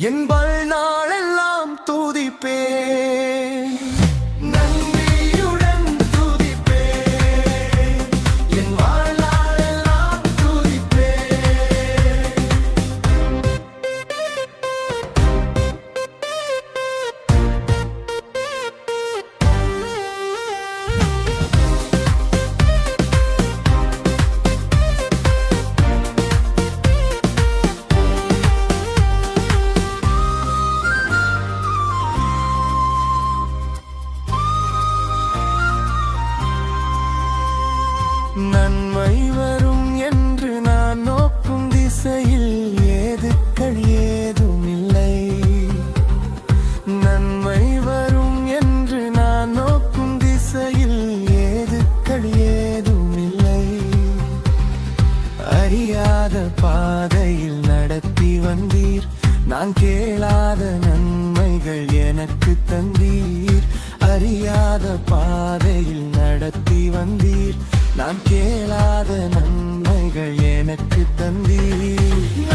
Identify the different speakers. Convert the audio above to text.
Speaker 1: என் வாழ்நாளெல்லாம் துதிப்பேன். நன்றியுடன் துதிப்பேன். என் வாழ்நாளெல்லாம் துதிப்பேன். நன்மை வரும் என்று நான் நோக்கும் திசையில் ஏதுக்கள் ஏதும் இல்லை. நன்மை வரும் என்று நான் நோக்கும் திசையில் ஏதுக்கள் ஏதும் இல்லை. அறியாத பாதையில் நடத்தி வந்தீர். நான் கேளாத நன்மைகள் எனக்கு தந்தீர். அறியாத பாதையில் நடத்தி வந்தீர். நான் கேளாத நன்மைகள் எனக்கு தந்தீர்.